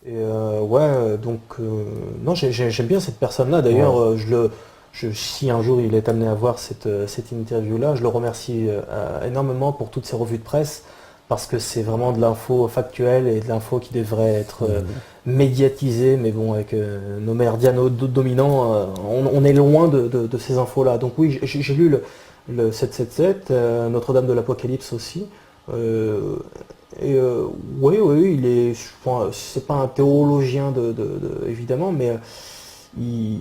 Et non, j'aime bien cette personne-là. D'ailleurs, Ouais. si un jour il est amené à voir cette interview-là, je le remercie énormément pour toutes ces revues de presse, parce que c'est vraiment de l'info factuelle et de l'info qui devrait être Mhm. médiatisée, mais bon, avec nos médias dominants, on est loin de ces infos-là. Donc oui, j'ai lu le 777, Notre-Dame de l'Apocalypse aussi. Euh, oui, oui, c'est pas un théologien évidemment, mais il,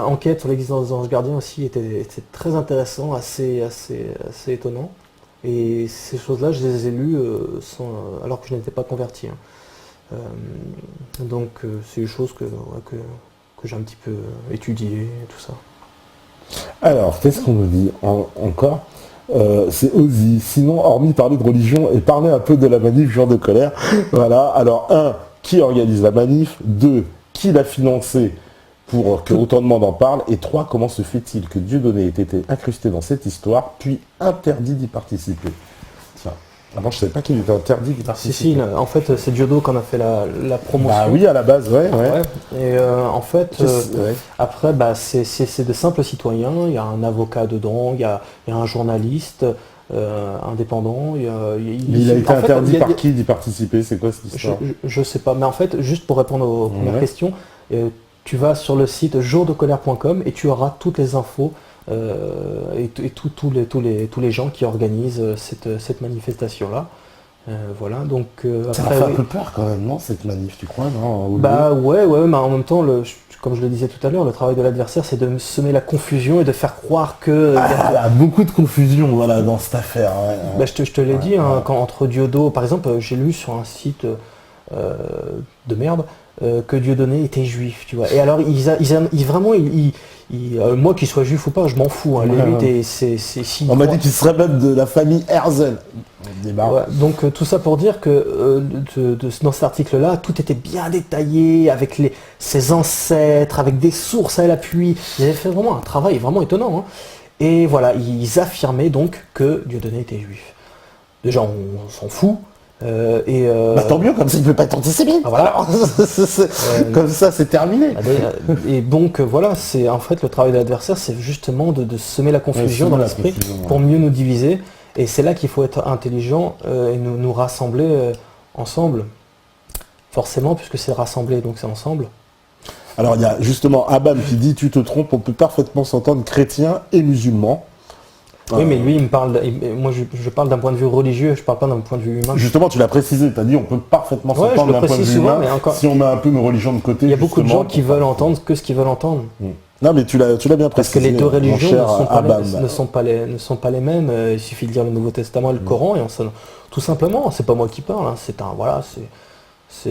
Enquête sur l'existence des anges gardiens aussi était très intéressant, assez étonnant. Et ces choses-là, je les ai lues alors que je n'étais pas converti, hein. C'est des choses que j'ai un petit peu étudiées, tout ça. Alors, qu'est-ce qu'on nous dit encore? C'est Ozzy. Sinon, hormis parler de religion et parler un peu de la manif jour de colère. Voilà. Alors, un, qui organise la manif? Deux, qui l'a financé pour que autant de monde en parle? Et trois, comment se fait-il que Dieudonné ait été incrusté dans cette histoire, puis interdit d'y participer? Tiens, avant, je ne savais pas qu'il était interdit d'y Si, si, participer. en fait, c'est Diodo qui en a fait la Bah promotion. oui, à la base, ouais, ouais. Ouais. Et en fait, Ouais. après, bah, c'est de simples citoyens. Il y a un avocat dedans, il y a un journaliste indépendant. Mais il a été En fait, interdit par qui d'y participer? C'est quoi cette histoire? je sais pas, mais en fait, juste pour répondre aux premières Ouais. questions, tu vas sur le site jourdecolère.com et tu auras toutes les infos et tous les gens qui organisent cette manifestation-là. Voilà, donc Ça m'a après, fait un oui. peu peur quand même, non, cette manif, tu crois, non, Olivier? Bah ouais, ouais, mais en même temps, comme je le disais tout à l'heure, le travail de l'adversaire, c'est de semer la confusion et de faire croire que. Il y a beaucoup de confusion, voilà, dans cette affaire. Ouais, Bah, je te l'ai dit, ouais. hein, entre Diodo, par exemple, j'ai lu sur un site euh, de merde que Dieudonné était juif, tu vois. Et alors, vraiment, moi qu'il soit juif ou pas, je m'en fous, hein. Ouais, Limite, ouais. s'il On m'a croit. dit qu'il serait même de la famille Herzl. On démarre. Ouais, donc tout ça pour dire que dans cet article-là, tout était bien détaillé, avec ses ancêtres, avec des sources à l'appui. Ils avaient fait vraiment un travail vraiment étonnant, hein. Et voilà, ils affirmaient donc que Dieudonné était juif. Déjà, on s'en fout. Bah tant mieux, comme ça il peut pas être antisémite. Ah, voilà. Alors, comme ça c'est terminé. Et donc voilà, c'est en fait le travail de l'adversaire, c'est justement de semer la confusion semer dans la l'esprit confusion, ouais. pour mieux nous diviser. Et c'est là qu'il faut être intelligent et nous rassembler ensemble. Forcément, puisque c'est rassemblé, donc c'est ensemble. Alors il y a justement Abam qui dit tu te trompes, on peut parfaitement s'entendre chrétien et musulman. Oui, mais lui, il me parle. Moi, je parle d'un point de vue religieux, je parle pas d'un point de vue humain. Justement, tu l'as précisé, tu as dit on peut parfaitement Ouais, je s'entendre le d'un point de précise vue souvent, humain mais encore, si on met un peu nos religions de côté. il y a beaucoup de gens justement, qui veulent entendre que ce qu'ils veulent entendre. Non, mais tu l'as bien Parce que précisé, les deux mon religions cher Abam. ne sont pas les mêmes. Il suffit de lire le Nouveau Testament et le Coran, et tout simplement, c'est pas moi qui parle, hein. Voilà,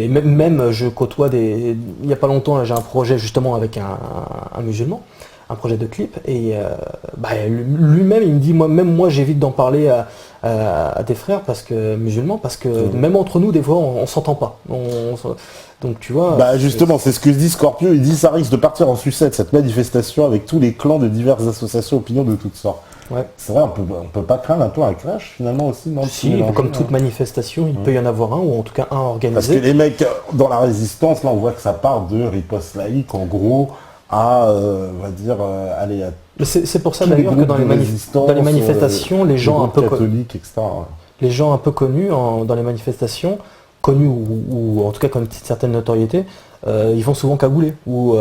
même je côtoie il y a pas longtemps, là, j'ai un projet justement avec un musulman, un projet de clip, et lui-même il me dit, même moi j'évite d'en parler à des frères musulmans, parce que même entre nous des fois on s'entend pas. Donc tu vois. Bah justement, c'est ce que dit Scorpio, il dit ça risque de partir en sucette cette manifestation avec tous les clans de diverses associations opinions de toutes sortes. Ouais. C'est vrai, on peut pas craindre un peu un clash finalement aussi, non? Si, comme toute manifestation, il peut y en avoir un, ou en tout cas un organisé. Parce que les mecs dans la résistance, là on voit que ça part de riposte laïque en gros à, on va dire, aller à C'est pour ça tous les d'ailleurs que groupes dans de les résistance, manifestations, les gens un peu catholiques, etc. les gens un peu connus dans les manifestations, connus ou en tout cas qui ont une certaine notoriété, ils vont souvent cagouler ou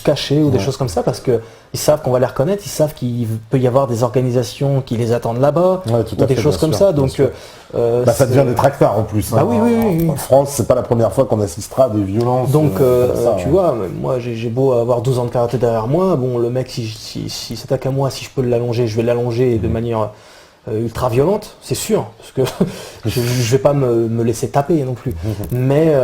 cacher ou des choses comme ça, parce que ils savent qu'on va les reconnaître, ils savent qu'il peut y avoir des organisations qui les attendent là-bas, Ouais, tout ou à des fait, choses bien comme sûr, ça. bien Donc sûr. Ça devient des tractards en plus. Bah oui, oui, oui. En France, c'est pas la première fois qu'on assistera à des violences. Donc, comme ça, tu vois, moi j'ai beau avoir 12 ans de karaté derrière moi, bon, le mec, s'il s'attaque à moi, si je peux l'allonger, je vais l'allonger de manière ultra violente, c'est sûr, parce que je vais pas me laisser taper non plus. Mais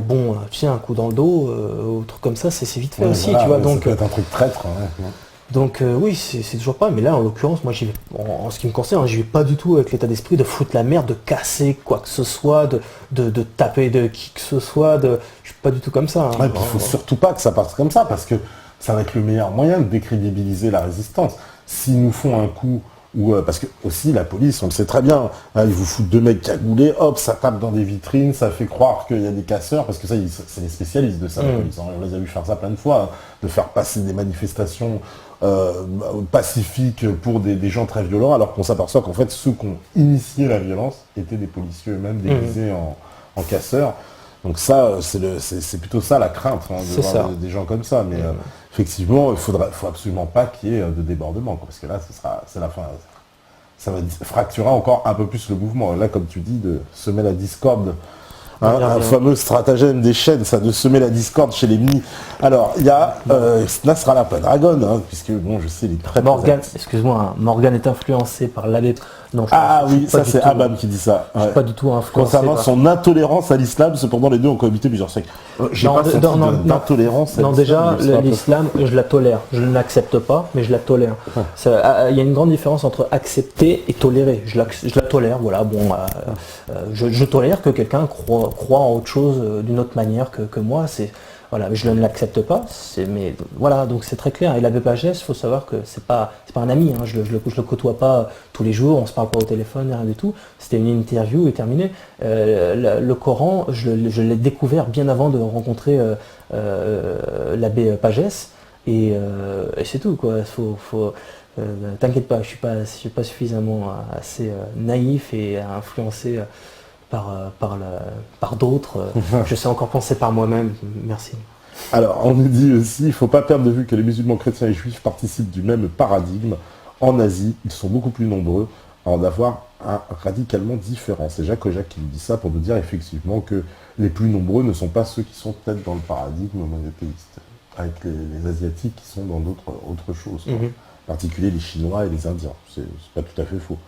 bon, tu sais, un coup dans le dos, ou truc comme ça, c'est vite fait aussi, voilà, tu vois. ça Donc, peut être un truc traître. Ouais. donc oui, c'est toujours pas. Mais là, en l'occurrence, moi, j'y vais. En ce qui me concerne, j'y vais pas du tout avec l'état d'esprit de foutre la merde, de casser quoi que ce soit, de taper de qui que ce soit. Je suis pas du tout comme ça, hein. Ouais, puis il faut surtout pas que ça parte comme ça, parce que ça va être le meilleur moyen de décrédibiliser la résistance. S'ils nous font un coup parce que aussi la police, on le sait très bien, hein, ils vous foutent 2 mecs cagoulés, hop, ça tape dans des vitrines, ça fait croire qu'il y a des casseurs, parce que ça, c'est les spécialistes de ça, la police, hein. On les a vu faire ça plein de fois, hein, de faire passer des manifestations pacifiques pour des gens très violents, alors qu'on s'aperçoit qu'en fait, ceux qui ont initié la violence étaient des policiers eux-mêmes déguisés en casseurs. Donc ça, c'est plutôt ça la crainte, hein, de voir des gens comme ça. Mais effectivement, faut absolument pas qu'il y ait de débordement, quoi, parce que là, c'est la fin. Ça va fracturer encore un peu plus le mouvement. Là, comme tu dis, de semer la discorde, hein, un fameux stratagème des chaînes, ça, de semer la discorde chez les mini. Alors, il y a Nasrallah Pendragon, hein, puisque bon, je sais, il est très Morgan, excuse-moi, Morgan est influencé par l'abbé. Non, oui, ça c'est Abam qui dit ça. Je suis pas du tout influencé. Concernant son intolérance à l'islam, cependant les deux ont cohabité plusieurs siècles. J'ai pas senti d'intolérance à l'islam. Non, déjà, l'islam, je la tolère. Je ne l'accepte pas, mais je la tolère. Il y a une grande différence entre accepter et tolérer. Je la tolère, voilà. Bon, je tolère que quelqu'un croit en autre chose d'une autre manière que moi. Voilà, je ne l'accepte pas, mais voilà, donc c'est très clair. Et l'abbé Pagès, il faut savoir que c'est pas un ami, hein, je le côtoie pas tous les jours, on se parle pas au téléphone, rien du tout. C'était une interview et terminé. Le Coran, je l'ai découvert bien avant de rencontrer l'abbé Pagès, et c'est tout, quoi. T'inquiète pas, je suis pas suffisamment assez naïf et influencé par d'autres. Je sais encore penser par moi-même. Merci. Alors, on nous dit aussi, il ne faut pas perdre de vue que les musulmans, chrétiens et juifs participent du même paradigme. En Asie, ils sont beaucoup plus nombreux à en avoir un radicalement différent. C'est Jacques Ojac qui nous dit ça pour nous dire effectivement que les plus nombreux ne sont pas ceux qui sont peut-être dans le paradigme monothéiste, avec les Asiatiques qui sont dans autre chose. En particulier les Chinois et les Indiens. C'est pas tout à fait faux.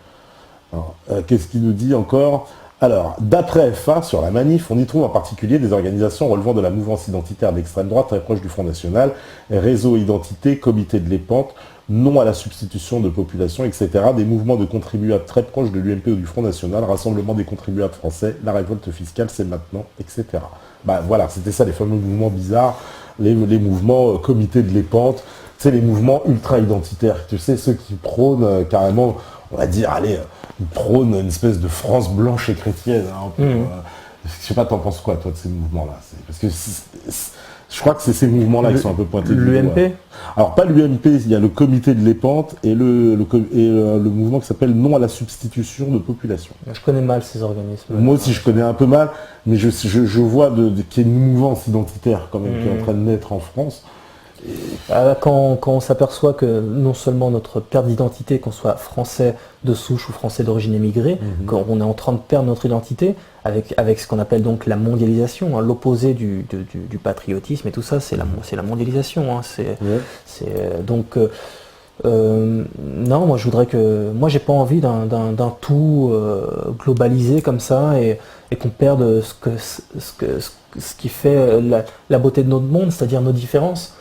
Alors, qu'est-ce qu'il nous dit encore ? Alors, d'après FA, sur la manif, on y trouve en particulier des organisations relevant de la mouvance identitaire d'extrême droite très proche du Front National, Réseau Identité, Comité de l'Épante, Non à la substitution de population, etc. Des mouvements de contribuables très proches de l'UMP ou du Front National, Rassemblement des contribuables français, la révolte fiscale, c'est maintenant, etc. Voilà, c'était ça les fameux mouvements bizarres, les mouvements Comité de l'Épante, c'est les mouvements ultra-identitaires, tu sais, ceux qui prônent carrément, on va dire, allez, ils prônent une espèce de France blanche et chrétienne. Hein, je sais pas, t'en penses quoi, toi, de ces mouvements-là? Parce que je crois que c'est ces mouvements-là qui sont un peu pointés. L'UMP? Alors, pas l'UMP, il y a le Comité de l'Épante et le mouvement qui s'appelle Non à la substitution de population. Je connais mal ces organismes. Moi aussi, je connais un peu mal, mais je vois qu'il y a une mouvance identitaire quand même qui est en train de naître en France. Quand on s'aperçoit que non seulement notre perte d'identité, qu'on soit français de souche ou français d'origine émigrée, qu'on est en train de perdre notre identité avec ce qu'on appelle donc la mondialisation, hein, l'opposé du patriotisme et tout ça, c'est la mondialisation. Hein, non, moi je voudrais j'ai pas envie d'un tout globalisé comme ça et qu'on perde ce qui fait la beauté de notre monde, c'est-à-dire nos différences.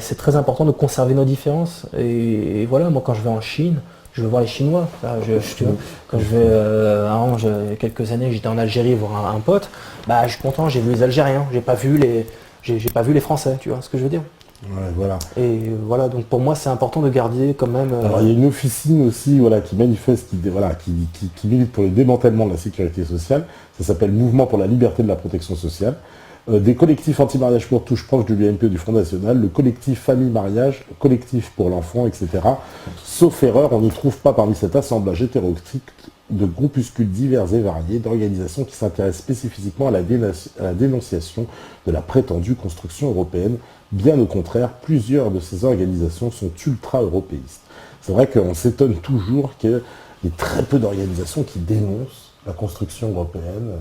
C'est très important de conserver nos différences. Et voilà, moi quand je vais en Chine, je veux voir les Chinois. Là, quand je vais, il y a quelques années, j'étais en Algérie voir un pote, je suis content, j'ai vu les Algériens, j'ai pas vu les Français, tu vois ce que je veux dire. Ouais, voilà. Et voilà, donc pour moi c'est important de garder quand même. Alors il y a une officine aussi, voilà, qui manifeste, qui milite pour le démantèlement de la sécurité sociale. Ça s'appelle Mouvement pour la liberté de la protection sociale. Des collectifs anti-mariage pour touche proches de l'UMP du Front National, le collectif Famille Mariage, collectif pour l'enfant, etc. Sauf erreur, on ne trouve pas parmi cet assemblage hétéroclite de groupuscules divers et variés, d'organisations qui s'intéressent spécifiquement à la dénonciation de la prétendue construction européenne. Bien au contraire, plusieurs de ces organisations sont ultra-européistes. C'est vrai qu'on s'étonne toujours qu'il y ait très peu d'organisations qui dénoncent la construction européenne.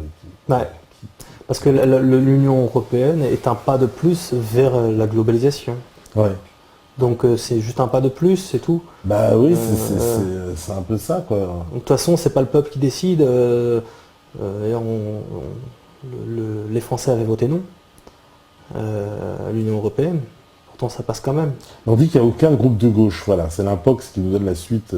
Parce que l'Union européenne est un pas de plus vers la globalisation. Ouais. Donc c'est juste un pas de plus, c'est tout. Oui, c'est un peu ça, quoi. De toute façon, c'est pas le peuple qui décide. Les Français avaient voté non à l'Union européenne. Pourtant, ça passe quand même. On dit qu'il n'y a aucun groupe de gauche. Voilà, c'est l'Inpox qui nous donne la suite.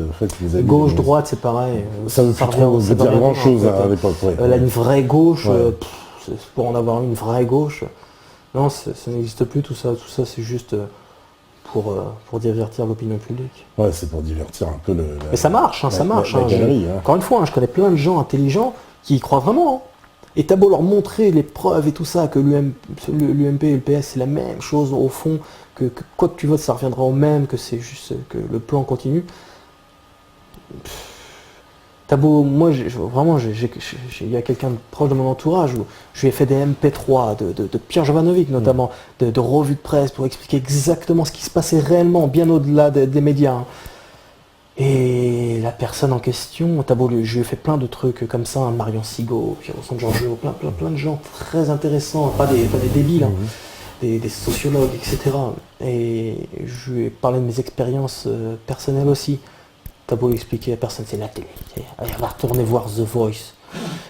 Gauche, droite, c'est pareil. Ça veut plus dire grand-chose à l'époque. Ouais. Une vraie gauche, pour en avoir une vraie gauche, non, ça n'existe plus tout ça. Tout ça, c'est juste pour divertir l'opinion publique. Ouais, c'est pour divertir un peu Mais ça marche, ça marche. la galerie, hein. Encore une fois, je connais plein de gens intelligents qui y croient vraiment. Hein. Et t'as beau leur montrer les preuves et tout ça, que l'UMP et le PS c'est la même chose au fond, que quoi que tu votes ça reviendra au même, que c'est juste que le plan continue. T'as beau, moi vraiment, il y a quelqu'un de proche de mon entourage où je lui ai fait des MP3 de Pierre Jovanovic notamment, de revues de presse pour expliquer exactement ce qui se passait réellement, bien au-delà des médias. Hein. Et la personne en question, je lui ai fait plein de trucs comme ça, hein, Marion Sigaud, Pierre Giorgio, plein de gens très intéressants, pas des débiles, hein, des sociologues, etc. Et je lui ai parlé de mes expériences personnelles aussi. T'as beau expliquer à personne, c'est la télé. Elle va retourner voir The Voice.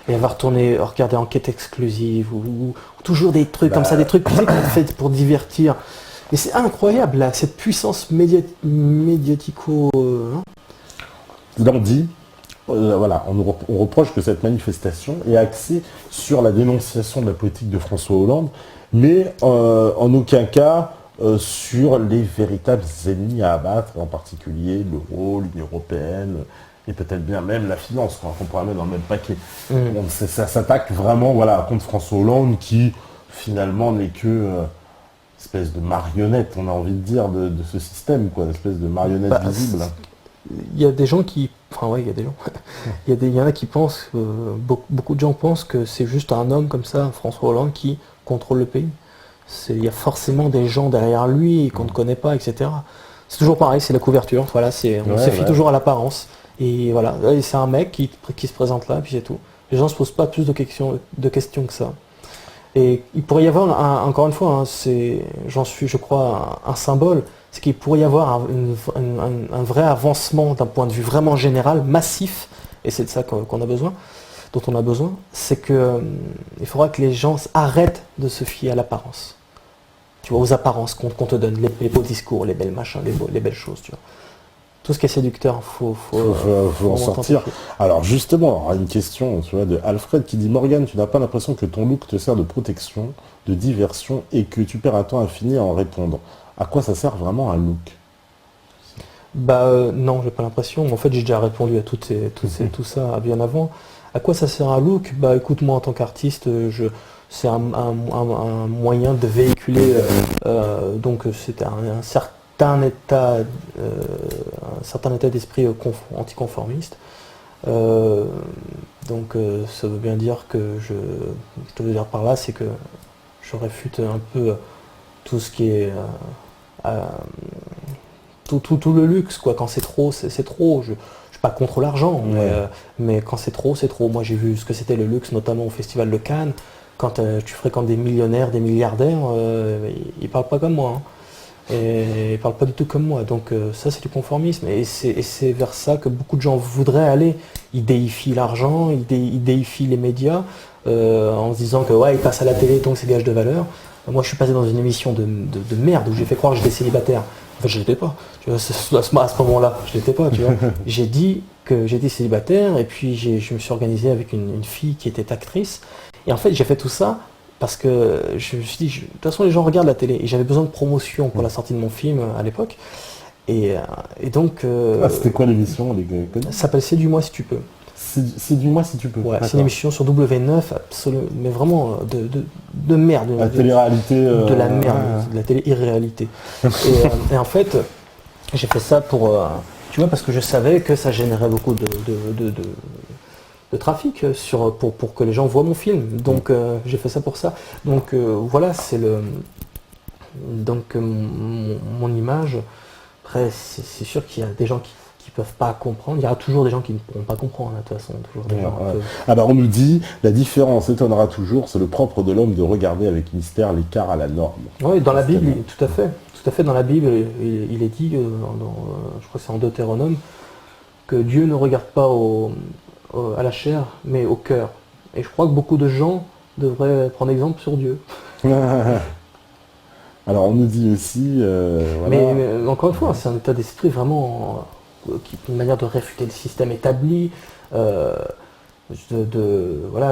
Et elle va retourner regarder Enquête exclusive ou toujours des trucs comme ça, des trucs qu'on fait pour divertir. Et c'est incroyable là, cette puissance médiatico. Hein. Là, on dit, voilà, on reproche que cette manifestation est axée sur la dénonciation de la politique de François Hollande, mais en aucun cas sur les véritables ennemis à abattre, en particulier l'euro, l'Union européenne, et peut-être bien même la finance, qu'on pourrait mettre dans le même paquet. Bon, ça s'attaque vraiment contre François Hollande, qui finalement n'est que espèce de marionnette, on a envie de dire, de ce système, une espèce de marionnette visible. Il y a des gens qui... Enfin ouais, il y a des gens. Il y en a qui pensent, beaucoup de gens pensent que c'est juste un homme comme ça, François Hollande, qui contrôle le pays. Il y a forcément des gens derrière lui qu'on ne connaît pas, etc. C'est toujours pareil, c'est la couverture. Voilà, on se fie toujours à l'apparence. Et voilà, et c'est un mec qui se présente là, et puis c'est tout. Les gens ne se posent pas plus de questions que ça. Et il pourrait y avoir, encore une fois, hein, j'en suis, je crois, un symbole, c'est qu'il pourrait y avoir un vrai avancement d'un point de vue vraiment général, massif, et c'est de ça dont on a besoin, c'est que il faudra que les gens arrêtent de se fier à l'apparence. Tu vois, aux apparences qu'on te donne, les beaux discours, les belles machins, les belles choses, tu vois. Tout ce qui est séducteur, faut en sortir. Alors justement, une question, tu vois, de Alfred qui dit: Morgane, tu n'as pas l'impression que ton look te sert de protection, de diversion, et que tu perds un temps infini à en répondre. À quoi ça sert vraiment un look? Non, j'ai pas l'impression. En fait, j'ai déjà répondu à tout ça bien avant. À quoi ça sert un look? Écoute, moi en tant qu'artiste, c'est un moyen de véhiculer. Donc c'est un certain état d'esprit anticonformiste. Donc ça veut bien dire que je te veux dire par là, c'est que je réfute un peu tout ce qui est tout le luxe, quoi. Quand c'est trop, c'est trop. Je suis pas contre l'argent, mais quand c'est trop, c'est trop. Moi j'ai vu ce que c'était le luxe, notamment au Festival de Cannes. Quand tu fréquentes des millionnaires, des milliardaires, ils parlent pas comme moi. Hein. Et ils parlent pas du tout comme moi. Donc ça c'est du conformisme. Et c'est vers ça que beaucoup de gens voudraient aller. Ils déifient l'argent, ils déifient les médias, en se disant que ils passent à la télé donc c'est gage de valeur. Moi je suis passé dans une émission de merde où j'ai fait croire que j'étais célibataire. En fait je l'étais pas. Tu vois, à ce moment-là, je l'étais pas, tu vois. J'ai dit que j'étais célibataire et puis je me suis organisé avec une fille qui était actrice. Et en fait j'ai fait tout ça parce que je me suis dit, de toute façon les gens regardent la télé et j'avais besoin de promotion pour la sortie de mon film à l'époque. Et donc... c'était quoi l'émission? Ça s'appelle Séduis-moi si tu peux. Séduis-moi si tu peux. Ouais, c'est une émission sur W9, mais vraiment de merde. La télé-réalité. De la merde, de la télé-irréalité. et en fait, j'ai fait ça pour... tu vois, parce que je savais que ça générait beaucoup de trafic pour que les gens voient mon film. Donc j'ai fait ça pour ça. Donc voilà, c'est mon image. Après, c'est sûr qu'il y a des gens qui peuvent pas comprendre. Il y aura toujours des gens qui ne pourront pas comprendre, de toute façon. Toujours des gens Alors on nous dit, la différence étonnera toujours, c'est le propre de l'homme de regarder avec mystère l'écart à la norme. Oui, dans la Bible, tout à fait. Tout à fait, dans la Bible, il est dit, je crois que c'est en Deutéronome, que Dieu ne regarde pas à la chair, mais au cœur. Et je crois que beaucoup de gens devraient prendre exemple sur Dieu. Alors on nous dit aussi... mais encore une fois, c'est un état d'esprit vraiment... une manière de réfuter le système établi. Voilà,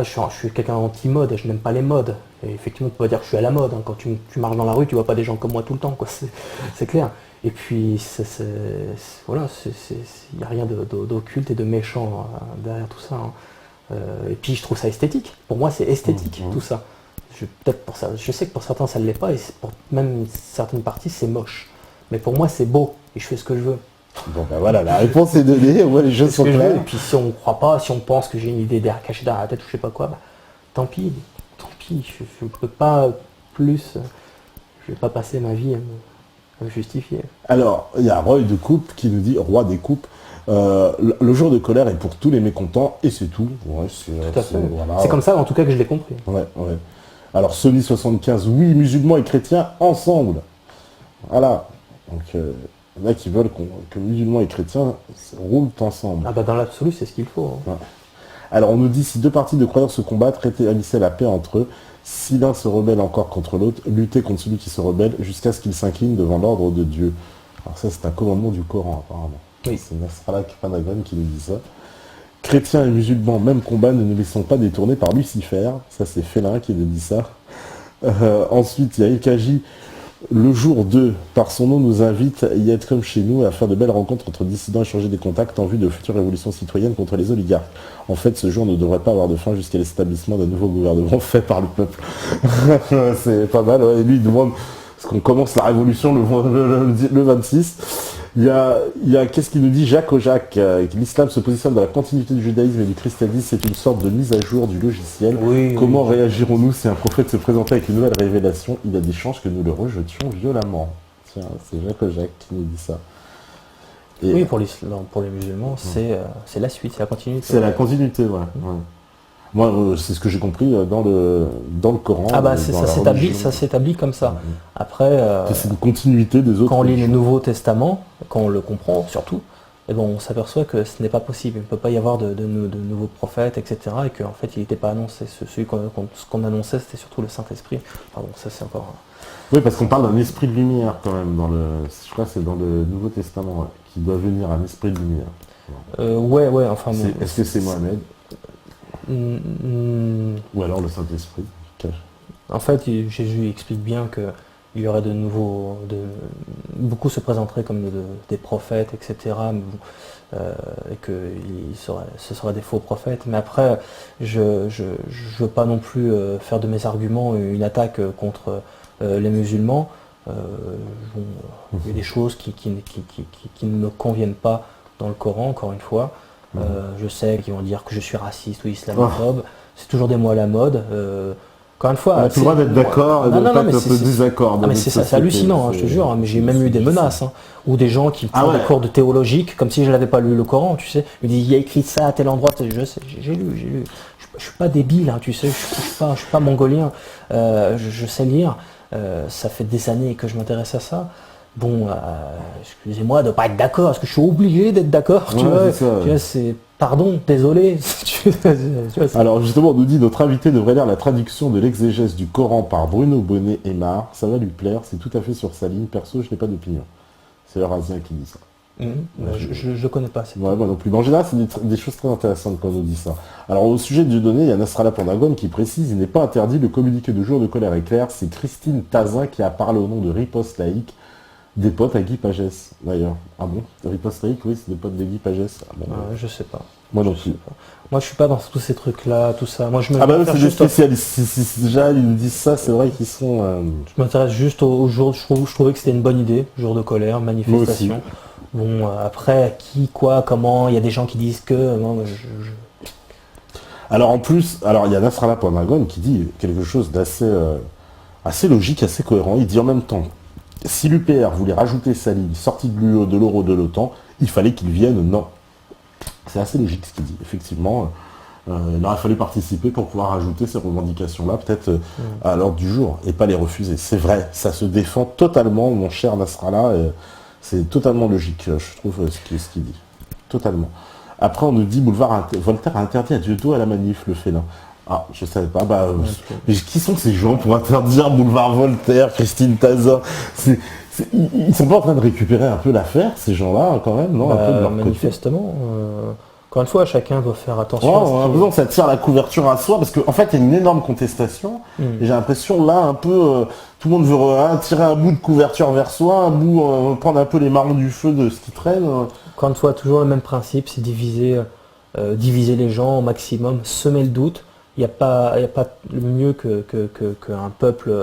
je suis quelqu'un anti-mode, je n'aime pas les modes. Et effectivement, on peut pas dire que je suis à la mode. Hein. Quand tu marches dans la rue, tu vois pas des gens comme moi tout le temps, quoi. C'est clair. Et puis, voilà, il n'y a rien d'occulte et de méchant derrière tout ça. Hein. Et puis, je trouve ça esthétique. Pour moi, c'est esthétique, tout ça. Peut-être pour ça. Je sais que pour certains, ça ne l'est pas, et pour même certaines parties, c'est moche. Mais pour moi, c'est beau, et je fais ce que je veux. Bon ben voilà, la réponse est donnée, ouais, les jeux sont clairs. Et puis si on ne croit pas, si on pense que j'ai une idée cachée derrière la tête ou je sais pas quoi, bah, tant pis, je ne peux pas plus, je vais pas passer ma vie à me justifier. Alors, il y a Roy de Coupe qui nous dit, roi des coupes, le jour de colère est pour tous les mécontents, et c'est tout. Ouais, tout à fait. Voilà. C'est comme ça en tout cas que je l'ai compris. Ouais. Alors Sony 75, oui, musulmans et chrétiens ensemble. Voilà. Donc il y en a qui veulent que musulmans et chrétiens roulent ensemble. Ah bah dans l'absolu, c'est ce qu'il faut. Hein. Ouais. Alors on nous dit, si deux parties de croyants se combattent, rétablissaient la paix entre eux. Si l'un se rebelle encore contre l'autre, luttez contre celui qui se rebelle jusqu'à ce qu'il s'incline devant l'ordre de Dieu. Alors ça, c'est un commandement du Coran, apparemment. Oui. C'est Nasrallah Panagon qui nous dit ça. Chrétiens et musulmans, même combat, ne nous laissons pas détourner par Lucifer. Ça, c'est Félin qui nous dit ça. Ensuite, il y a Ekaji. Le jour 2, par son nom, nous invite à y être comme chez nous et à faire de belles rencontres entre dissidents, échanger des contacts en vue de futures révolutions citoyennes contre les oligarques. En fait, ce jour ne devrait pas avoir de fin jusqu'à l'établissement d'un nouveau gouvernement fait par le peuple. C'est pas mal, ouais. Et lui, il demande ce qu'on commence la révolution le 26. Il y a qu'est-ce qu'il nous dit Jacques Ojac, l'islam se positionne dans la continuité du judaïsme et du christianisme, c'est une sorte de mise à jour du logiciel. Comment réagirons-nous si un prophète se présentait avec une nouvelle révélation? Il y a des chances que nous le rejetions violemment. Tiens, c'est Jacques Ojac qui nous dit ça. Et oui, pour les musulmans, c'est la suite, c'est la continuité. C'est la continuité, ouais. Moi, c'est ce que j'ai compris dans le Coran. Ah bah ça s'établit comme ça. Après, c'est une continuité des autres. Quand on lit le Nouveau Testament, quand on le comprend surtout, et on s'aperçoit que ce n'est pas possible. Il ne peut pas y avoir de nouveaux prophètes, etc. Et qu'en fait, il n'était pas annoncé. Ce qu'on annonçait, c'était surtout le Saint-Esprit. Pardon, ça c'est encore... Oui, parce qu'on parle d'un esprit de lumière quand même. Je crois que c'est dans le Nouveau Testament, qui doit venir un esprit de lumière. Ouais, enfin... Est-ce que c'est Mohamed ou alors le Saint-Esprit. En fait, Jésus explique bien qu'il y aurait beaucoup se présenteraient comme des prophètes, etc. Et que ce seraient des faux prophètes. Mais après, je ne veux pas non plus faire de mes arguments une attaque contre les musulmans. Il y a des choses qui ne me conviennent pas dans le Coran, encore une fois. Je sais qu'ils vont dire que je suis raciste ou islamophobe. C'est toujours des mots à la mode. Encore une fois, on a tout le droit d'être d'accord et de ne pas être un peu désaccord. C'est hallucinant, je te jure. Mais j'ai même eu des menaces. Ou des gens qui font des cours de théologique, comme si je n'avais pas lu le Coran, tu sais. Ils me disent, il y a écrit ça à tel endroit. Je sais, j'ai lu. Je suis pas débile, tu sais. Je suis pas mongolien. Je sais lire. Ça fait des années que je m'intéresse à ça. Bon, excusez-moi de ne pas être d'accord, est-ce que je suis obligé d'être d'accord, tu vois, c'est pardon, désolé. Alors justement, on nous dit notre invité devrait lire la traduction de l'exégèse du Coran par Bruno Bonnet-Aymar, ça va lui plaire, c'est tout à fait sur sa ligne, perso, je n'ai pas d'opinion. C'est Eurazien qui dit ça. Je ne connais pas. Ouais, moi non plus. Mais en général, c'est des choses très intéressantes quand on nous dit ça. Alors au sujet du donné, il y a Nasrallah Pentagon qui précise, il n'est pas interdit, le communiqué de jour de colère est clair, c'est Christine Tazin qui a parlé au nom de Riposte Laïque. Des potes à Guy Pagès, d'ailleurs. Ah bon? Riposte laïque, oui, c'est des potes de Guy Pagès. Ah bon, je sais pas. Moi non plus. Moi, je suis pas dans tous ces trucs-là, tout ça. Moi, c'est des spécialistes. Si déjà ils nous disent ça, c'est vrai qu'ils sont... Je m'intéresse juste au jour... Je trouvais que c'était une bonne idée, jour de colère, manifestation. Bon, après, qui, quoi, comment, il y a des gens qui disent que... Alors en plus, il y a Nasrallah Pentagon qui dit quelque chose d'assez assez logique, assez cohérent. Il dit en même temps... Si l'UPR voulait rajouter sa ligne sortie de l'UE, de l'euro, de l'OTAN, il fallait qu'il vienne, non. C'est assez logique ce qu'il dit. Effectivement, il aurait fallu participer pour pouvoir rajouter ces revendications-là, peut-être à l'ordre du jour, et pas les refuser. C'est vrai, ça se défend totalement, mon cher Nasrallah, c'est totalement logique, je trouve, ce qu'il dit. Totalement. Après, on nous dit, Voltaire a interdit à Dieudo à la manif, le félin. Ah, je savais pas. Mais qui sont ces gens pour interdire Boulevard Voltaire, Christine Tazin? Ils sont pas en train de récupérer un peu l'affaire, ces gens-là, quand même, non? Un peu de leur manifestement. Encore une fois, chacun doit faire attention. Ouais, on a besoin que ça tire la couverture à soi, parce qu'en fait, il y a une énorme contestation. Et j'ai l'impression, là, un peu, tout le monde veut tirer un bout de couverture vers soi, un bout, prendre un peu les marrons du feu de ce qui traîne. Encore une fois, toujours le même principe, c'est diviser les gens au maximum, semer le doute. Il n'y a pas mieux qu'un peuple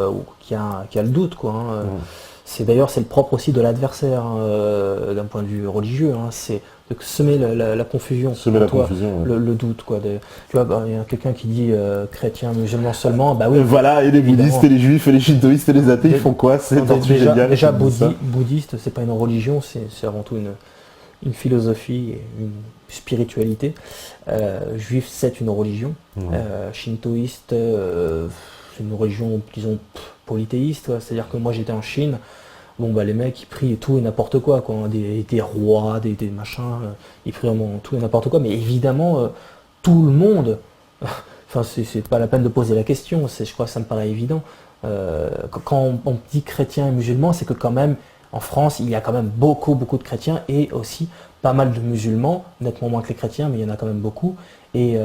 qui a le doute, quoi. C'est d'ailleurs c'est le propre aussi de l'adversaire, d'un point de vue religieux. C'est de semer la confusion, confusion, le doute, quoi. Tu vois, il y a quelqu'un qui dit chrétien, musulman seulement. Bah oui. Voilà, et les bouddhistes, et les juifs, et les shintoïstes, et les athées, ils font quoi? C'est déjà bouddhiste, c'est pas une religion, c'est avant tout une philosophie et une spiritualité. Juif, c'est une religion. Shintoïste, c'est une religion, disons, polythéiste. C'est-à-dire que moi, j'étais en Chine. Bon, bah, les mecs, ils prient tout et n'importe quoi. Des rois, des machins. Ils prient vraiment tout et n'importe quoi. Mais évidemment, tout le monde... Enfin, c'est pas la peine de poser la question. Je crois que ça me paraît évident. Quand on dit chrétien et musulman, c'est que quand même, en France, il y a quand même beaucoup de chrétiens et aussi pas mal de musulmans, nettement moins que les chrétiens, mais il y en a quand même beaucoup. Et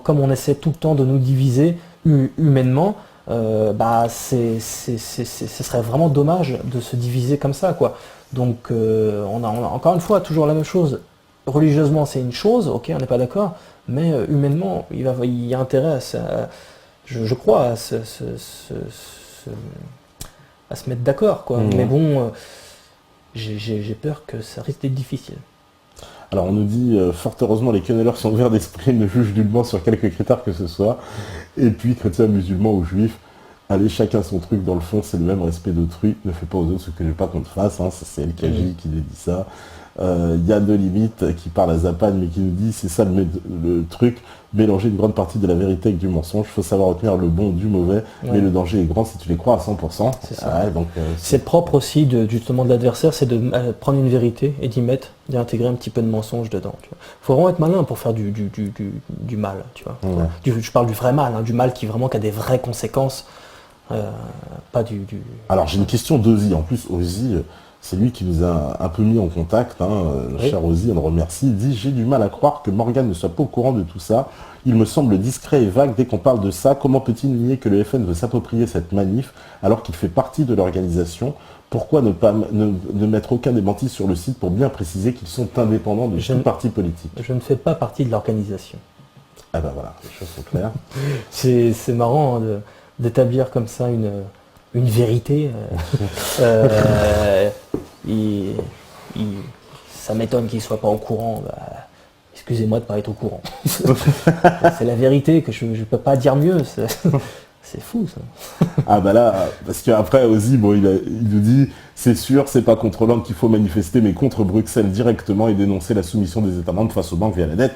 comme on essaie tout le temps de nous diviser humainement, ce serait vraiment dommage de se diviser comme ça, quoi. Donc, on a encore une fois toujours la même chose. Religieusement, c'est une chose, ok, on n'est pas d'accord, mais humainement, il y a intérêt à ça, je crois, à se mettre d'accord, quoi. Mais bon, j'ai peur que ça risque d'être difficile. Alors on nous dit, fort heureusement les quenelleurs sont ouverts d'esprit, ne jugent nullement sur quelques critères que ce soit. Et puis chrétiens, musulmans ou juifs, allez chacun son truc, dans le fond c'est le même respect d'autrui, ne fais pas aux autres ce que je veux pas qu'on te fasse, ça c'est El Kaji qui nous dit ça. Il y a deux limites qui parle à Zapan mais qui nous dit c'est ça le truc, mélanger une grande partie de la vérité avec du mensonge, il faut savoir retenir le bon du mauvais, mais le danger est grand si tu les crois à 100%. C'est ça. C'est propre aussi justement de l'adversaire, c'est de prendre une vérité et d'y intégrer un petit peu de mensonge dedans. Il faut vraiment être malin pour faire du mal, tu vois. Je parle du vrai mal, du mal qui a des vraies conséquences, pas du... Alors j'ai une question d'Ozzy, en plus Ozzy... C'est lui qui nous a un peu mis en contact, cher Ozzy, on le remercie. Il dit « J'ai du mal à croire que Morgan ne soit pas au courant de tout ça. Il me semble discret et vague dès qu'on parle de ça. Comment peut-il nier que le FN veut s'approprier cette manif alors qu'il fait partie de l'organisation? Pourquoi ne mettre aucun démenti sur le site pour bien préciser qu'ils sont indépendants de tout parti politique ?» Je ne fais pas partie de l'organisation. Ah ben voilà, les choses sont claires. C'est marrant d'établir comme ça une vérité. Ça m'étonne qu'il ne soit pas au courant. Excusez-moi de ne pas être au courant. C'est la vérité, que je ne peux pas dire mieux. C'est fou, ça. Ah bah là, parce qu'après Ozzy, il nous dit, c'est sûr, c'est pas contre l'Inde qu'il faut manifester, mais contre Bruxelles directement et dénoncer la soumission des États membres face aux banques via la dette.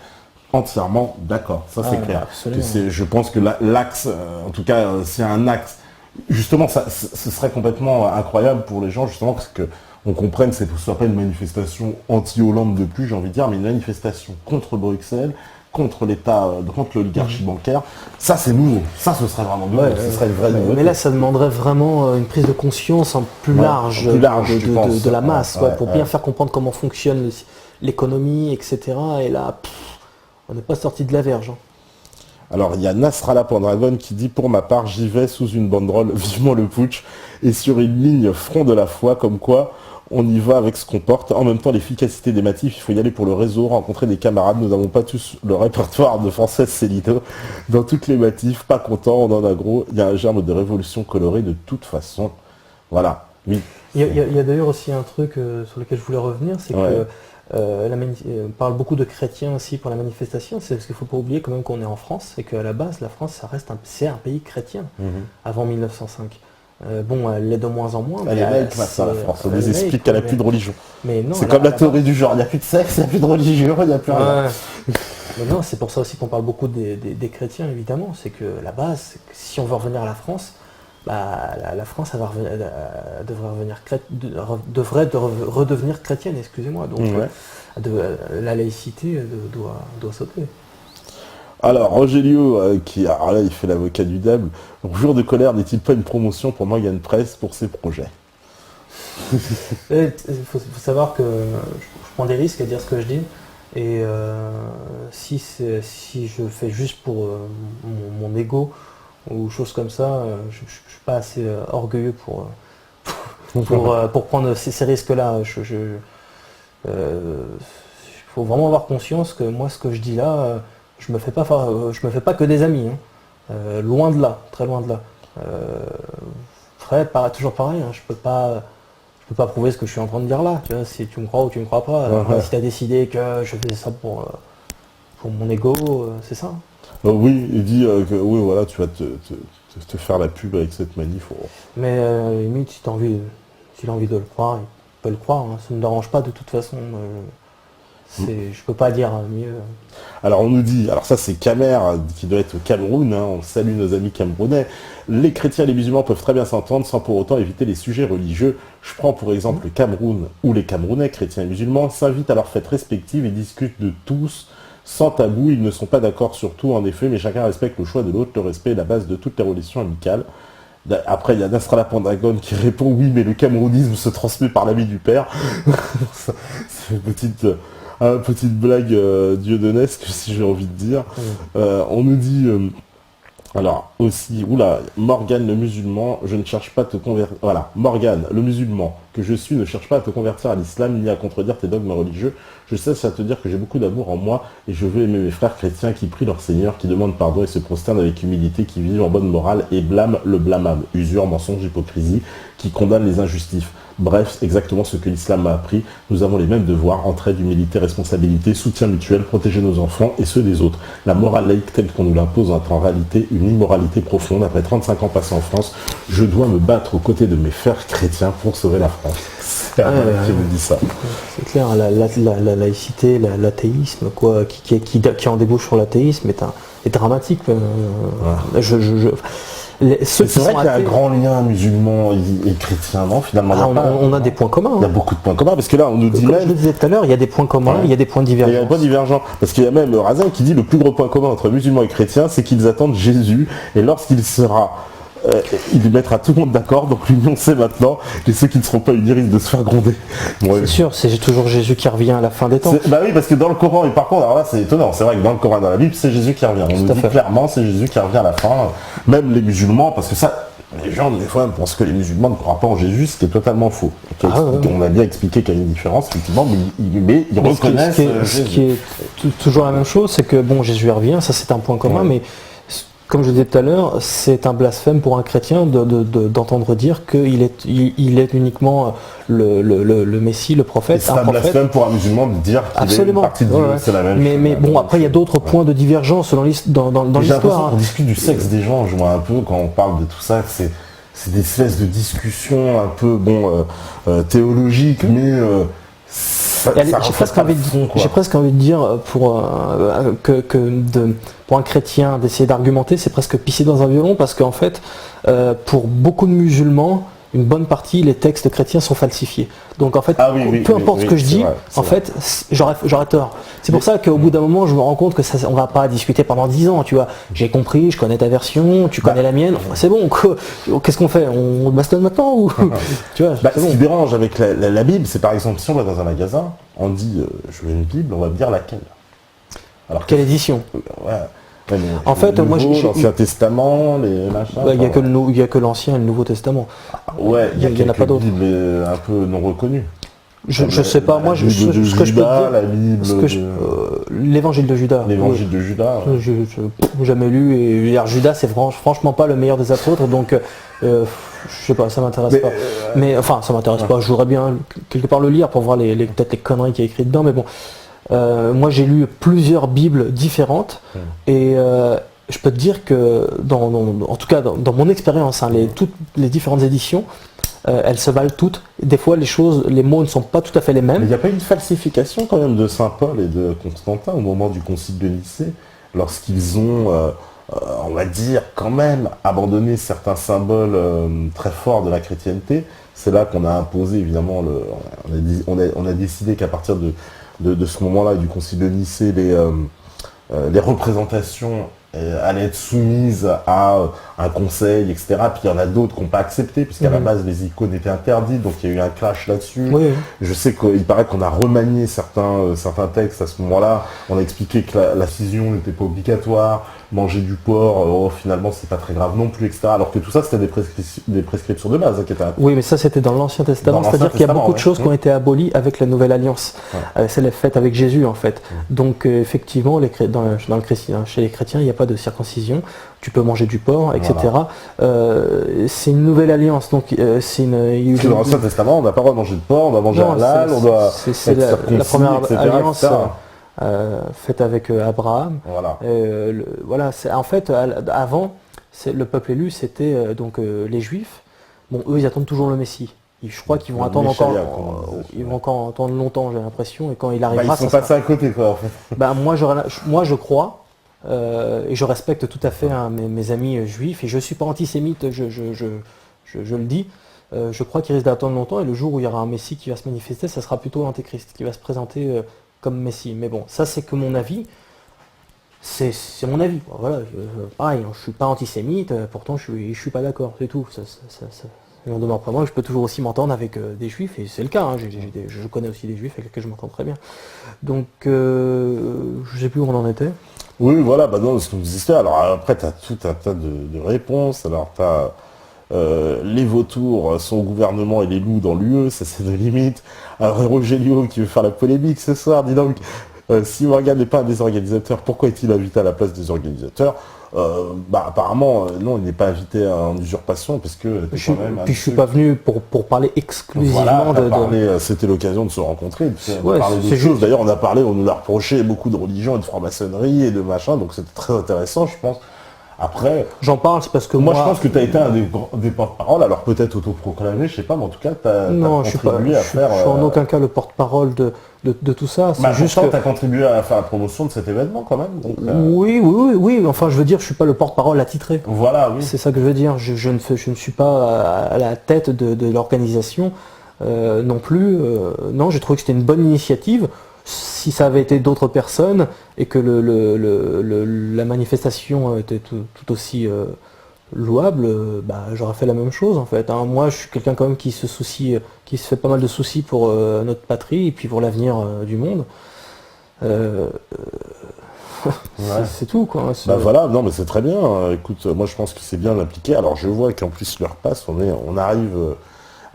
Entièrement d'accord, ça c'est clair. Je pense que l'axe, en tout cas, c'est un axe. Justement, ce serait complètement incroyable pour les gens, justement, parce qu'on comprenne que ce ne soit pas une manifestation anti-Hollande de plus, j'ai envie de dire, mais une manifestation contre Bruxelles, contre l'État, contre l'oligarchie bancaire. Ça, c'est nouveau. Ça, ce serait vraiment nouveau. Ce serait une vraie nouveauté. Mais là, ça demanderait vraiment une prise de conscience plus large de la masse, pour bien faire comprendre comment fonctionne l'économie, etc. Et là, on n'est pas sorti de la verge. Alors, il y a Nasrallah Pendragon qui dit « Pour ma part, j'y vais sous une banderole vivement le putsch et sur une ligne front de la foi, comme quoi on y va avec ce qu'on porte. En même temps, l'efficacité des matifs, il faut y aller pour le réseau, rencontrer des camarades. Nous n'avons pas tous le répertoire de Française Célito. Dans toutes les matifs, pas content, on en a gros. Il y a un germe de révolution colorée de toute façon. » Voilà. Oui. Il y a d'ailleurs aussi un truc sur lequel je voulais revenir, c'est que on parle beaucoup de chrétiens aussi pour la manifestation, c'est parce qu'il ne faut pas oublier quand même qu'on est en France et qu'à la base la France c'est un pays chrétien avant 1905. Elle l'est de moins en moins. Elle est belle, ça, la France. On nous explique qu'elle n'a plus de religion. C'est comme la théorie du genre, il n'y a plus de sexe, il n'y a plus de religion, il n'y a plus rien. Mais non, c'est pour ça aussi qu'on parle beaucoup des chrétiens, évidemment. C'est que la base, si on veut revenir à la France, la France devrait redevenir chrétienne, excusez-moi. Donc la laïcité doit sauter. Alors, Rogelio, là, il fait l'avocat du diable. Donc, jour de colère n'est-il pas une promotion pour Morgan Press pour ses projets? Il faut savoir que je prends des risques à dire ce que je dis. Et si je fais juste pour mon ego ou choses comme ça, je ne suis pas assez orgueilleux pour prendre ces risques-là. Il faut vraiment avoir conscience que moi, ce que je dis là, je me fais pas que des amis. Hein. Loin de là, très loin de là. Fred, toujours pareil. Hein, je peux pas prouver ce que je suis en train de dire là. Tu vois, si tu me crois ou tu me crois pas. Si tu as décidé que je faisais ça pour mon ego, c'est ça. Oui, il dit que oui, voilà, tu vas te faire la pub avec cette manif. Oh. Mais limite, s'il a envie de le croire, il peut le croire. Hein. Ça ne me dérange pas de toute façon. Je peux pas dire mieux. Alors on nous dit, alors ça c'est Camer qui doit être au Cameroun, hein, on salue nos amis camerounais. Les chrétiens et les musulmans peuvent très bien s'entendre sans pour autant éviter les sujets religieux. Je prends pour exemple le Cameroun où les Camerounais, chrétiens et musulmans, s'invitent à leurs fêtes respectives et discutent de tous sans tabou. Ils ne sont pas d'accord sur tout en effet, mais chacun respecte le choix de l'autre. Le respect est la base de toutes les relations amicales. Après, il y a Nasrallah Pandagone qui répond oui, mais le camerounisme se transmet par l'ami du père. C'est une petite blague dieudonesque, si j'ai envie de dire. On nous dit, alors aussi, Morgane le musulman, je ne cherche pas à te convertir. Voilà, Morgane le musulman que je suis ne cherche pas à te convertir à l'islam ni à contredire tes dogmes religieux. Je cesse à te dire que j'ai beaucoup d'amour en moi et je veux aimer mes frères chrétiens qui prient leur Seigneur, qui demandent pardon et se prosternent avec humilité, qui vivent en bonne morale et blâment le blâmable, usure, mensonge, hypocrisie, qui condamnent les injustices. Bref, exactement ce que l'islam m'a appris. Nous avons les mêmes devoirs, entraide, humilité, responsabilité, soutien mutuel, protéger nos enfants et ceux des autres. La morale laïque telle qu'on nous l'impose est en réalité une immoralité profonde. Après 35 ans passés en France, je dois me battre aux côtés de mes frères chrétiens pour sauver la France. C'est un mec qui me dit ça. C'est clair, la laïcité, l'athéisme, quoi, qui en débouche sur l'athéisme est dramatique. C'est vrai qu'il y a un grand lien musulman et chrétien, non, finalement. On a des points communs. Il y a beaucoup de points communs, parce que là, on nous dit comme même... je le disais tout à l'heure, il y a des points communs, il y a des points divergents. Il y a des points divergents, parce qu'il y a même Razin qui dit le plus gros point commun entre musulmans et chrétiens, c'est qu'ils attendent Jésus, et lorsqu'il sera... il mettra tout le monde d'accord, donc l'union c'est maintenant, et ceux qui ne seront pas unis risquent de se faire gronder. Bon, c'est sûr, c'est toujours Jésus qui revient à la fin des temps. Bah oui, parce que dans le Coran, et par contre, alors là c'est étonnant, c'est vrai que dans le Coran, dans la Bible, c'est Jésus qui revient. On nous dit clairement, c'est Jésus qui revient à la fin, même les musulmans, parce que ça, les gens des fois pensent que les musulmans ne croient pas en Jésus, ce qui est totalement faux. On a bien expliqué qu'il y a une différence, effectivement, mais ils reconnaissent ce qui est toujours la même chose, c'est que bon, Jésus revient, ça c'est un point commun, mais comme je le disais tout à l'heure, c'est un blasphème pour un chrétien d'entendre dire qu'il est uniquement le Messie, le prophète. C'est un blasphème pour un musulman de dire qu'il est une partie de Dieu, c'est la même chose. Mais bon, après il y a d'autres points de divergence dans l'histoire. On discute du sexe des gens, je vois un peu, quand on parle de tout ça, c'est des espèces de discussions un peu théologiques, mais... J'ai presque envie de dire pour un chrétien d'essayer d'argumenter, c'est presque pisser dans un violon parce qu'en fait, pour beaucoup de musulmans, une bonne partie, les textes chrétiens sont falsifiés. Donc en fait, peu importe ce que je dis, en fait, j'aurais tort. C'est pour ça qu'au bout d'un moment, je me rends compte que on va pas discuter pendant 10 ans, tu vois. J'ai compris, je connais ta version, tu connais la mienne, c'est bon, qu'est-ce qu'on fait? On bastonne maintenant ou tu vois, ce qui dérange avec la Bible, c'est par exemple, si on va dans un magasin, on dit, je veux une Bible, on va me dire laquelle. Alors, quelle édition? En fait, moi j'ai l'Ancien Testament, les machins. Il n'y a que l'Ancien et le Nouveau Testament. Ouais, il y en a pas d'autres. Bibles un peu non reconnues. Je sais pas, moi ce que je peux dire, l'évangile de Judas. L'évangile de Judas. Je n'ai jamais lu et lire Judas, c'est franchement pas le meilleur des apôtres, donc je sais pas, ça m'intéresse pas. Mais enfin, ça m'intéresse pas. Je voudrais bien quelque part le lire pour voir peut-être les conneries qu'il y a écrites dedans, mais bon. Moi j'ai lu plusieurs Bibles différentes et je peux te dire que en tout cas dans mon expérience, toutes les différentes éditions, elles se valent toutes. Des fois les mots ne sont pas tout à fait les mêmes. Mais il n'y a pas une falsification quand même de Saint Paul et de Constantin au moment du concile de Nicée, lorsqu'ils ont, on va dire quand même, abandonné certains symboles très forts de la chrétienté. C'est là qu'on a imposé évidemment, on a décidé qu'à partir de ce moment-là, du concile de Nicée, les représentations allait être soumise à un conseil, etc. Puis il y en a d'autres qui n'ont pas accepté, puisqu'à la base les icônes étaient interdites, donc il y a eu un clash là-dessus. Oui. Je sais qu'il paraît qu'on a remanié certains textes à ce moment-là. On a expliqué que la scission n'était pas obligatoire, manger du porc, finalement c'est pas très grave non plus, etc. Alors que tout ça c'était des prescriptions de base qui étaient... Oui, mais ça c'était dans l'Ancien Testament, c'est-à-dire qu'il y a beaucoup de choses qui ont été abolies avec la Nouvelle Alliance. Celle faite avec Jésus en fait. Donc effectivement, chez les chrétiens, il n'y a pas de circoncision, tu peux manger du porc, etc. C'est une nouvelle alliance, donc c'est une... Dans l'Ancien Testament, on n'a pas le droit de manger de porc, on doit manger halal, on doit... C'est la première alliance faite avec Abraham. En fait, avant, le peuple élu, c'était les Juifs. Bon, eux, ils attendent toujours le Messie. Je crois qu'ils vont attendre encore attendre longtemps, j'ai l'impression, et quand il arrivera... ils sont passés à côté, quoi, en fait. Moi, je crois, et je respecte tout à fait mes amis juifs, et je ne suis pas antisémite, je le dis. Je crois qu'il risque d'attendre longtemps, et le jour où il y aura un Messie qui va se manifester, ça sera plutôt l'Antéchrist, qui va se présenter comme Messie. Mais bon, ça c'est que mon avis. C'est mon avis. Voilà, pareil, je suis pas antisémite, pourtant je suis pas d'accord, c'est tout. On ne demande pas moi, je peux toujours aussi m'entendre avec des juifs, et c'est le cas, hein, je connais aussi des juifs avec lesquels je m'entends très bien. Donc, je sais plus où on en était. Oui, voilà, non, ce que vous disiez. Alors après, tu as tout un tas de réponses. Alors tu as les vautours sont au gouvernement et les loups dans l'UE, ça c'est de limite. Alors Roger Liot qui veut faire la polémique ce soir, dis donc, si Morgan n'est pas un des organisateurs, pourquoi est-il invité à la place des organisateurs? Apparemment, non, il n'est pas invité en usurpation, parce que... je suis pas venu pour parler exclusivement c'était l'occasion de se rencontrer, de parler d'autres choses. D'ailleurs, on nous a reproché beaucoup de religion et de franc-maçonnerie et de machin, donc c'était très intéressant, je pense. Après, j'en parle, c'est parce que moi je pense que tu as été un des porte-parole, alors peut-être autoproclamé, je sais pas, mais en tout cas tu as contribué à faire... Je suis en aucun cas le porte-parole de tout ça. C'est juste que tu as contribué à faire la promotion de cet événement quand même. Donc, oui, enfin je veux dire, je suis pas le porte-parole attitré. Voilà, oui. C'est ça que je veux dire, je ne suis pas à la tête de l'organisation non plus. Non, j'ai trouvé que c'était une bonne initiative. Si ça avait été d'autres personnes et que la manifestation était tout aussi louable, j'aurais fait la même chose en fait. Hein. Moi, je suis quelqu'un quand même qui se fait pas mal de soucis pour notre patrie et puis pour l'avenir du monde. C'est tout quoi. Voilà, non mais c'est très bien. Écoute, moi je pense que c'est bien d'appliquer. Alors je vois qu'en plus l'heure passe, on arrive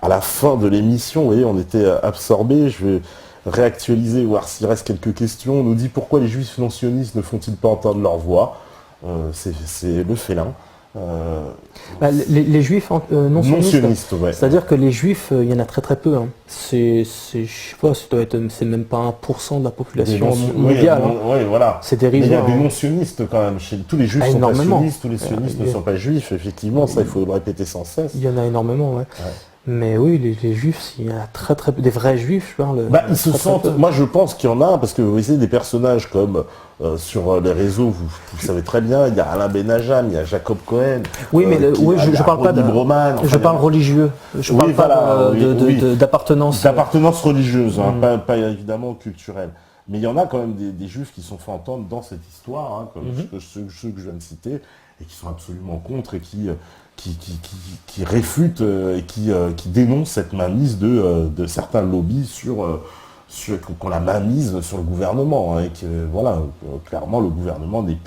à la fin de l'émission. Vous voyez, on était absorbés. Je vais réactualiser, voir s'il reste quelques questions. On nous dit pourquoi les juifs non sionistes ne font-ils pas entendre leur voix? C'est le félin. Les juifs non sionistes, ouais. C'est-à-dire que les juifs, il y en a très très peu. Hein. Je sais pas, c'est même pas 1% de la population mondiale. Oui, voilà. C'est dérisoire. Mais il y a des non sionistes quand même. Tous les juifs sont pas sionistes, tous les sionistes ne sont pas juifs. Effectivement, ça il faut le répéter sans cesse. Il y en a énormément, ouais. Mais oui, les juifs, il y en a très très peu. Des vrais juifs, je parle. Ils se sentent. Moi, je pense qu'il y en a, parce que vous voyez des personnages comme sur les réseaux, vous savez très bien, il y a Alain Benajam, il y a Jacob Cohen. Oui, mais je parle pas je parle religieux. Je parle pas d'appartenance. D'appartenance religieuse, pas évidemment culturelle. Mais il y en a quand même des juifs qui sont fait entendre dans cette histoire, hein, comme ceux que je viens de citer, et qui sont absolument contre et qui réfutent et qui dénoncent cette mainmise de certains lobbies qu'on la mainmise sur le gouvernement. Hein, et que, voilà, clairement, le gouvernement n'est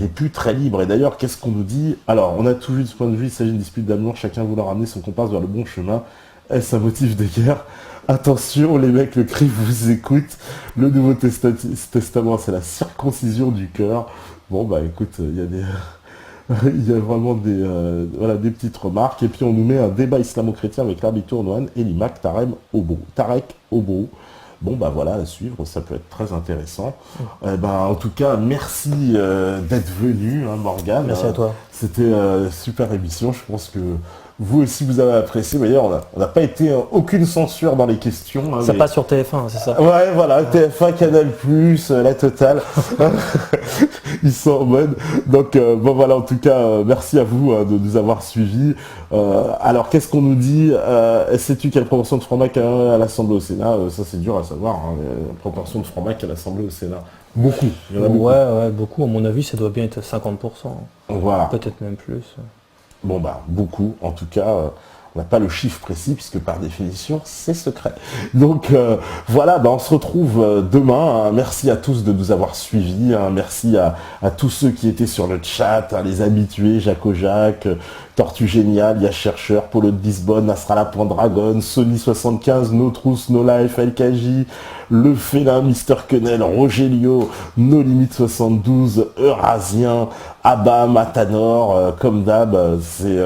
plus très libre. Et d'ailleurs, qu'est-ce qu'on nous dit? Alors, on a tout vu de ce point de vue, il s'agit d'une dispute d'amour, chacun voulant ramener son comparse vers le bon chemin. Est-ce un motif de guerre? Attention, les mecs, le Christ vous écoute. Le Nouveau Testament, c'est la circoncision du cœur. Bon, écoute, il y a vraiment des petites remarques. Et puis on nous met un débat islamo-chrétien avec Rabbi Tournoine et l'imam Tarek Obrou. Bon, voilà, à suivre, ça peut être très intéressant. En tout cas, merci d'être venu, hein, Morgan. Merci à toi. C'était une super émission, je pense que vous aussi vous avez apprécié. Vous voyez, on n'a pas été aucune censure dans les questions. Hein, ça passe sur TF1, c'est ça? Ouais, voilà, TF1, Canal+, la totale. Ils sont en mode. Donc, voilà, en tout cas, merci à vous de nous avoir suivis. Alors, qu'est-ce qu'on nous dit? Sais-tu quelle proportion de franc-mac à l'Assemblée au Sénat? Ça, c'est dur à savoir. Hein, la proportion de franc-mac à l'Assemblée au Sénat. Beaucoup. Il y en a beaucoup. Ouais, beaucoup. À mon avis, ça doit bien être 50%. Voilà. Peut-être même plus. Bon bah beaucoup, en tout cas, on n'a pas le chiffre précis puisque par définition c'est secret. Donc voilà, bah, on se retrouve demain. Hein. Merci à tous de nous avoir suivis. Hein. Merci à tous ceux qui étaient sur le chat, hein, les habitués, Jaco Jacques, Tortue Génial, Y'a Chercheur, Polo de Lisbonne, Astrala Dragon, Sony 75, No Trousse, No Life, LKJ, Le Félin, Mister Quenel, Rogelio, No Limite 72, Eurasien, Abba, Matanor, comme d'hab, c'est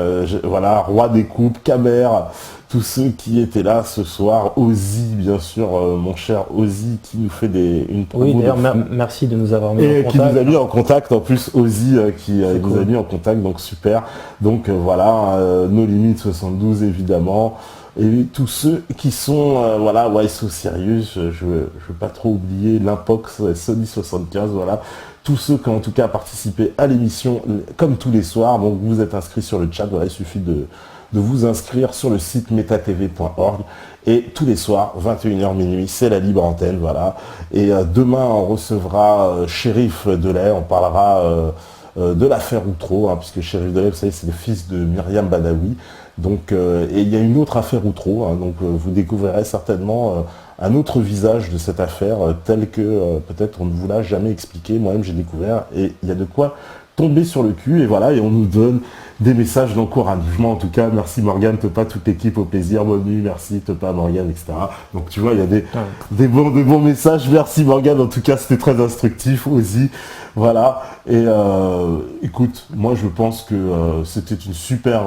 voilà, Roi des Coupes, Camer, tous ceux qui étaient là ce soir, Ozzy bien sûr, mon cher Ozzy qui nous fait une promo. Oui, d'ailleurs, merci de nous avoir mis en contact. Qui nous a mis en contact, en plus Ozzy qui nous a mis en contact, donc super. Donc voilà, No Limit 72 évidemment. Et tous ceux qui sont, voilà, Why So Serious, je veux pas trop oublier, L'Impox, Sony 75, voilà. Tous ceux qui ont en tout cas participé à l'émission, comme tous les soirs, donc vous êtes inscrits sur le chat, voilà, il suffit de vous inscrire sur le site metatv.org et tous les soirs, 21h minuit, c'est la libre antenne, voilà. Et demain, on recevra Shérif Delay, on parlera de l'affaire Outreau, hein, puisque Shérif Delay, vous savez, c'est le fils de Myriam Badawi. Donc, et il y a une autre affaire Outreau, hein, donc vous découvrirez certainement un autre visage de cette affaire, tel que peut-être on ne vous l'a jamais expliqué. Moi-même, j'ai découvert, et il y a de quoi tomber sur le cul, et voilà, et on nous donne des messages d'encouragement. En tout cas, merci Morgane, Tepa, toute l'équipe, au plaisir, bonne nuit, merci Tepa, Morgane, etc. Donc tu vois, il y a des bons messages. Merci Morgane, en tout cas, c'était très instructif aussi. Voilà, et écoute, moi je pense que c'était une super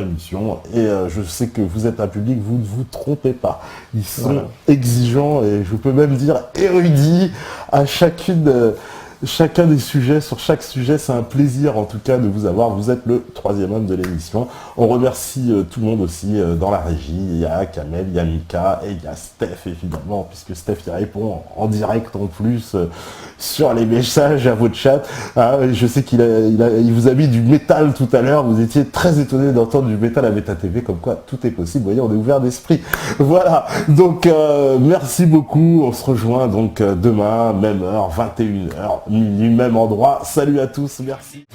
émission, et je sais que vous êtes un public, vous ne vous trompez pas. Ils sont exigeants, et je peux même dire érudits à chacun des sujets. Sur chaque sujet, c'est un plaisir en tout cas de vous avoir. Vous êtes le 3e homme de l'émission. On remercie tout le monde aussi dans la régie. Il y a Kamel, il y a Mika et il y a Steph évidemment, puisque Steph il répond en direct en plus sur les messages à votre chat. Je sais qu'il vous a mis du métal tout à l'heure. Vous étiez très étonné d'entendre du métal à Meta TV, comme quoi tout est possible. Vous voyez, on est ouvert d'esprit. Voilà. Donc merci beaucoup. On se rejoint donc demain, même heure, 21h. Minuit, même endroit. Salut à tous, merci.